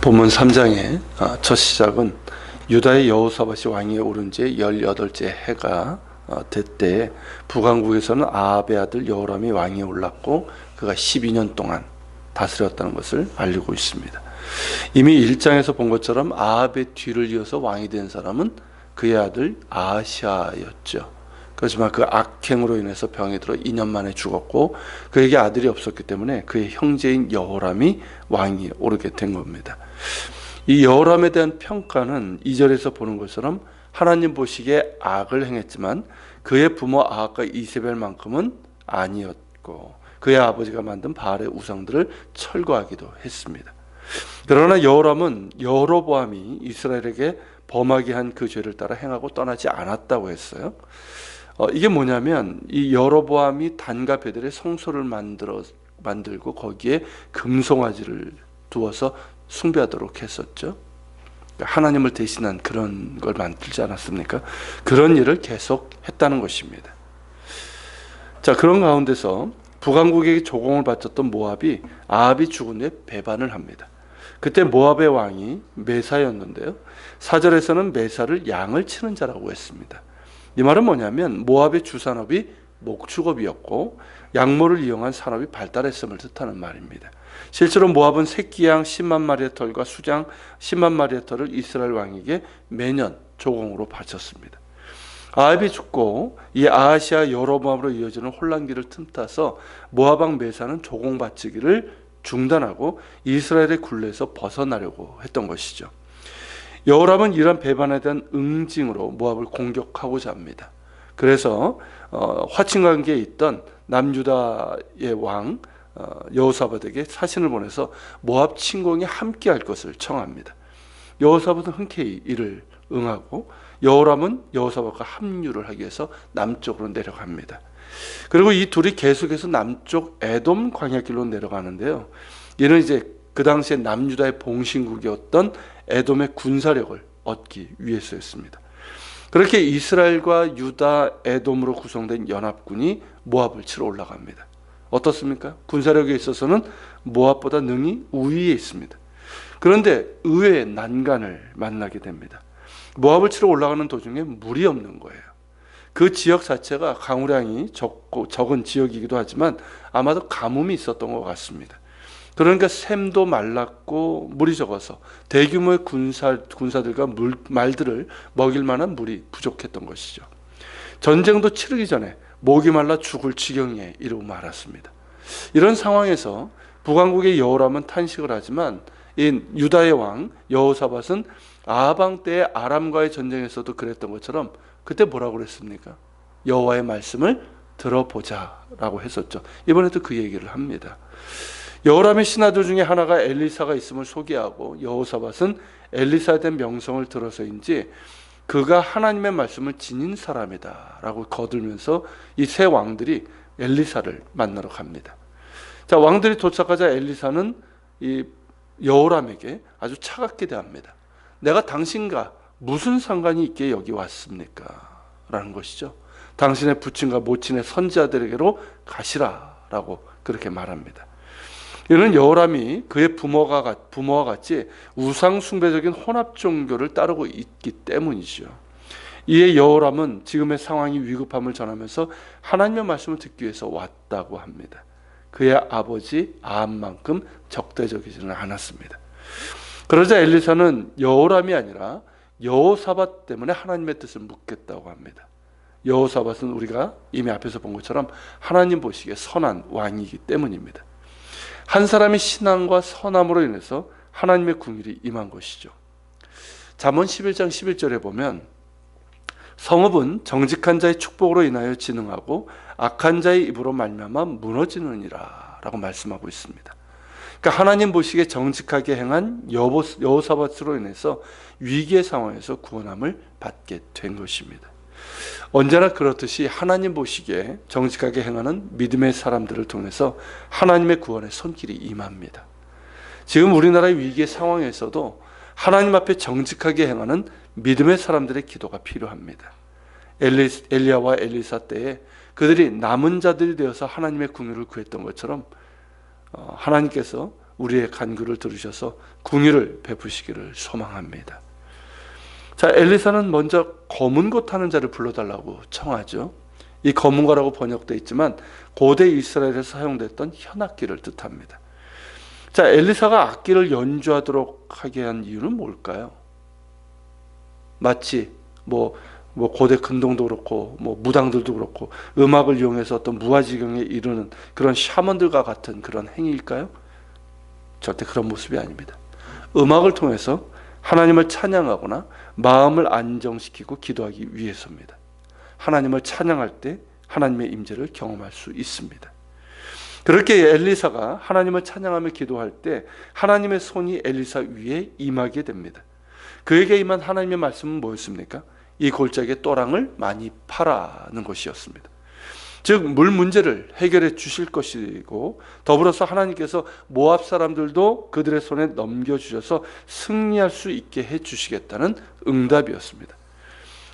본문 3장의 첫 시작은 유다의 여호사밧이 왕위에 오른 지 18째 해가 됐때 북왕국에서는 아합의 아들 여호람이 왕위에 올랐고 그가 12년 동안 다스렸다는 것을 알리고 있습니다. 이미 1장에서 본 것처럼 아합의 뒤를 이어서 왕이 된 사람은 그의 아들 아하시아였죠. 그렇지만 그 악행으로 인해서 병이 들어 2년 만에 죽었고 그에게 아들이 없었기 때문에 그의 형제인 여호람이 왕위에 오르게 된 겁니다. 이 여호람에 대한 평가는 2절에서 보는 것처럼 하나님 보시기에 악을 행했지만 그의 부모 아합과 이세벨만큼은 아니었고 그의 아버지가 만든 바알의 우상들을 철거하기도 했습니다. 그러나 여호람은 여로보암이 이스라엘에게 범하게 한 그 죄를 따라 행하고 떠나지 않았다고 했어요. 이게 뭐냐면 이 여로보암이 단과 베델에 성소를 만들고 거기에 금송아지를 두어서 숭배하도록 했었죠. 하나님을 대신한 그런 걸 만들지 않았습니까? 그런 일을 계속 했다는 것입니다. 자, 그런 가운데서 북왕국에게 조공을 바쳤던 모압이 아합이 죽은 후에 배반을 합니다. 그때 모압의 왕이 메사였는데요. 4절에서는 메사를 양을 치는 자라고 했습니다. 이 말은 뭐냐면 모압의 주산업이 목축업이었고 양모를 이용한 산업이 발달했음을 뜻하는 말입니다. 실제로 모압은 새끼 양 10만 마리의 털과 수장 10만 마리의 털을 이스라엘 왕에게 매년 조공으로 바쳤습니다. 아합이 죽고 이 아하시아 여로보암으로 이어지는 혼란기를 틈타서 모압 왕 메사는 조공 바치기를 중단하고 이스라엘의 굴레에서 벗어나려고 했던 것이죠. 여호람은 이런 배반에 대한 응징으로 모압을 공격하고자 합니다. 그래서 화친관계에 있던 남유다의 왕 여호사밧에게 사신을 보내서 모압 침공에 함께할 것을 청합니다. 여호사밧은 흔쾌히 이를 응하고 여호람은 여호사밧과 합류를 하기 위해서 남쪽으로 내려갑니다. 그리고 이 둘이 계속해서 남쪽 에돔 광야길로 내려가는데요. 이는 이제 그 당시에 남유다의 봉신국이었던 에돔의 군사력을 얻기 위해서였습니다. 그렇게 이스라엘과 유다, 에돔으로 구성된 연합군이 모압을 치러 올라갑니다. 어떻습니까? 군사력에 있어서는 모압보다 능히 우위에 있습니다. 그런데 의외의 난간을 만나게 됩니다. 모압을 치러 올라가는 도중에 물이 없는 거예요. 그 지역 자체가 강우량이 적은 지역이기도 하지만 아마도 가뭄이 있었던 것 같습니다. 그러니까 샘도 말랐고 물이 적어서 대규모의 군사들과 말들을 먹일 만한 물이 부족했던 것이죠. 전쟁도 치르기 전에 목이 말라 죽을 지경에 이르고 말았습니다. 이런 상황에서 북왕국의 여호람은 탄식을 하지만 이 유다의 왕 여호사밧은 아합 왕 때의 아람과의 전쟁에서도 그랬던 것처럼 그때 뭐라고 그랬습니까? 여호와의 말씀을 들어보자라고 했었죠. 이번에도 그 얘기를 합니다. 여호람의 신하들 중에 하나가 엘리사가 있음을 소개하고 여호사밧은 엘리사에 대한 명성을 들어서인지 그가 하나님의 말씀을 지닌 사람이다 라고 거들면서 이 세 왕들이 엘리사를 만나러 갑니다. 자, 왕들이 도착하자 엘리사는 이 여호람에게 아주 차갑게 대합니다. 내가 당신과 무슨 상관이 있기에 여기 왔습니까? 라는 것이죠. 당신의 부친과 모친의 선지자들에게로 가시라 라고 그렇게 말합니다. 이는 여호람이 그의 부모와 같이 우상 숭배적인 혼합 종교를 따르고 있기 때문이죠. 이에 여호람은 지금의 상황이 위급함을 전하면서 하나님의 말씀을 듣기 위해서 왔다고 합니다. 그의 아버지 아합만큼 적대적이지는 않았습니다. 그러자 엘리사는 여호람이 아니라 여호사밧 때문에 하나님의 뜻을 묻겠다고 합니다. 여호사밧은 우리가 이미 앞에서 본 것처럼 하나님 보시기에 선한 왕이기 때문입니다. 한 사람의 신앙과 선함으로 인해서 하나님의 궁일이 임한 것이죠. 잠언 11장 11절에 보면 성읍은 정직한 자의 축복으로 인하여 진흥하고 악한 자의 입으로 말미암아 무너지느니라 라고 말씀하고 있습니다. 그러니까 하나님 보시기에 정직하게 행한 여호사밧으로 인해서 위기의 상황에서 구원함을 받게 된 것입니다. 언제나 그렇듯이 하나님 보시기에 정직하게 행하는 믿음의 사람들을 통해서 하나님의 구원의 손길이 임합니다. 지금 우리나라의 위기의 상황에서도 하나님 앞에 정직하게 행하는 믿음의 사람들의 기도가 필요합니다. 엘리야와 엘리사 때에 그들이 남은 자들이 되어서 하나님의 궁유를 구했던 것처럼 하나님께서 우리의 간구를 들으셔서 궁유를 베푸시기를 소망합니다. 자, 엘리사는 먼저 검은고 타는 자를 불러달라고 청하죠. 이 검은고라고 번역되어 있지만 고대 이스라엘에서 사용됐던 현악기를 뜻합니다. 자, 엘리사가 악기를 연주하도록 하게 한 이유는 뭘까요? 마치 고대 근동도 그렇고 무당들도 그렇고 음악을 이용해서 어떤 무아지경에 이르는 그런 샤먼들과 같은 그런 행위일까요? 절대 그런 모습이 아닙니다. 음악을 통해서 하나님을 찬양하거나 마음을 안정시키고 기도하기 위해서입니다. 하나님을 찬양할 때 하나님의 임재를 경험할 수 있습니다. 그렇게 엘리사가 하나님을 찬양하며 기도할 때 하나님의 손이 엘리사 위에 임하게 됩니다. 그에게 임한 하나님의 말씀은 뭐였습니까? 이 골짜기에 또랑을 많이 파라는 것이었습니다. 즉 물 문제를 해결해 주실 것이고 더불어서 하나님께서 모압 사람들도 그들의 손에 넘겨주셔서 승리할 수 있게 해주시겠다는 응답이었습니다.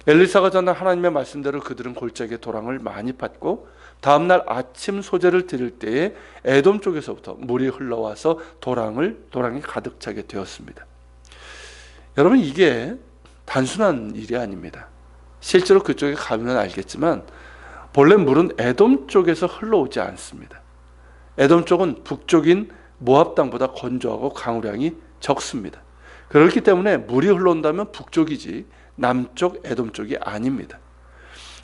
엘리사가 전한 하나님의 말씀대로 그들은 골짜기에 도랑을 많이 팠고 다음날 아침 소재를 드릴 때에 에돔 쪽에서부터 물이 흘러와서 도랑이 가득 차게 되었습니다. 여러분, 이게 단순한 일이 아닙니다. 실제로 그쪽에 가면 알겠지만 본래 물은 에돔 쪽에서 흘러오지 않습니다. 에돔 쪽은 북쪽인 모압 땅보다 건조하고 강우량이 적습니다. 그렇기 때문에 물이 흘러온다면 북쪽이지 남쪽 에돔 쪽이 아닙니다.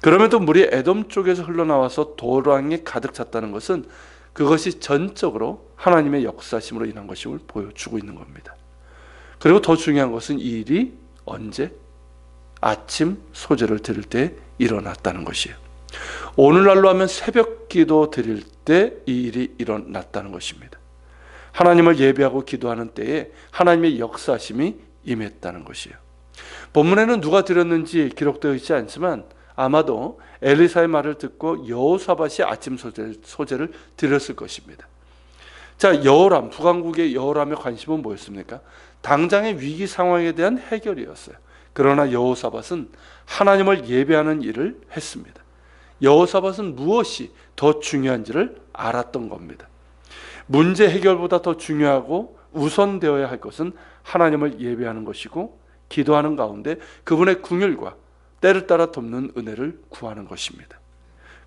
그럼에도 물이 에돔 쪽에서 흘러나와서 도랑이 가득 찼다는 것은 그것이 전적으로 하나님의 역사심으로 인한 것임을 보여주고 있는 겁니다. 그리고 더 중요한 것은 이 일이 언제? 아침 소재를 드릴 때 일어났다는 것이에요. 오늘날로 하면 새벽 기도 드릴 때 이 일이 일어났다는 것입니다. 하나님을 예배하고 기도하는 때에 하나님의 역사심이 임했다는 것이에요. 본문에는 누가 드렸는지 기록되어 있지 않지만 아마도 엘리사의 말을 듣고 여호사밧이 아침 소재를 드렸을 것입니다. 자, 여호람, 북왕국의 여호람의 관심은 뭐였습니까? 당장의 위기 상황에 대한 해결이었어요. 그러나 여호사밧은 하나님을 예배하는 일을 했습니다. 여호사밧은 무엇이 더 중요한지를 알았던 겁니다. 문제 해결보다 더 중요하고 우선되어야 할 것은 하나님을 예배하는 것이고 기도하는 가운데 그분의 긍휼과 때를 따라 돕는 은혜를 구하는 것입니다.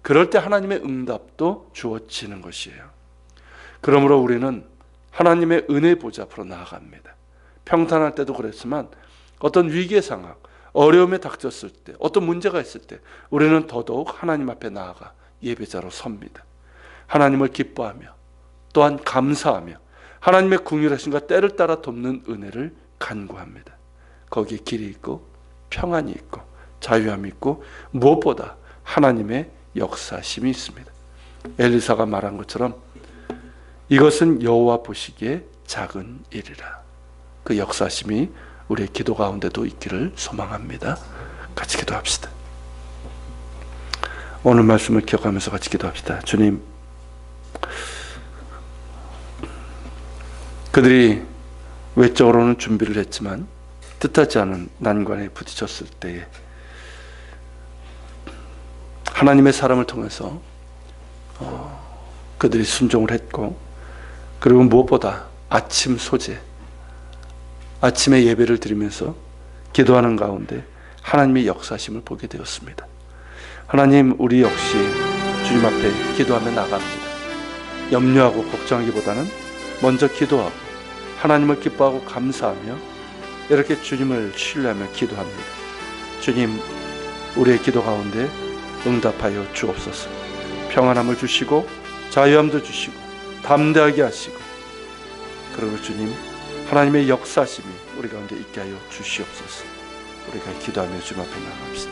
그럴 때 하나님의 응답도 주어지는 것이에요. 그러므로 우리는 하나님의 은혜 보좌 앞으로 나아갑니다. 평탄할 때도 그랬지만 어떤 위기의 상황, 어려움에 닥쳤을 때, 어떤 문제가 있을 때 우리는 더더욱 하나님 앞에 나아가 예배자로 섭니다. 하나님을 기뻐하며 또한 감사하며 하나님의 긍휼하심과 때를 따라 돕는 은혜를 간구합니다. 거기에 길이 있고 평안이 있고 자유함이 있고 무엇보다 하나님의 역사심이 있습니다. 엘리사가 말한 것처럼 이것은 여호와 보시기에 작은 일이라. 그 역사심이 우리의 기도 가운데도 있기를 소망합니다. 같이 기도합시다. 오늘 말씀을 기억하면서 같이 기도합시다. 주님, 그들이 외적으로는 준비를 했지만 뜻하지 않은 난관에 부딪혔을 때에 하나님의 사람을 통해서 그들이 순종을 했고, 그리고 무엇보다 아침 소재, 아침에 예배를 드리면서 기도하는 가운데 하나님의 역사심을 보게 되었습니다. 하나님, 우리 역시 주님 앞에 기도하며 나갑니다. 염려하고 걱정하기보다는 먼저 기도하고 하나님을 기뻐하고 감사하며 이렇게 주님을 신뢰하며 기도합니다. 주님, 우리의 기도 가운데 응답하여 주옵소서. 평안함을 주시고 자유함도 주시고 담대하게 하시고, 그리고 주님, 하나님의 역사심이 우리 가운데 있게 하여 주시옵소서. 우리가 기도하며 주님 앞에 나갑시다.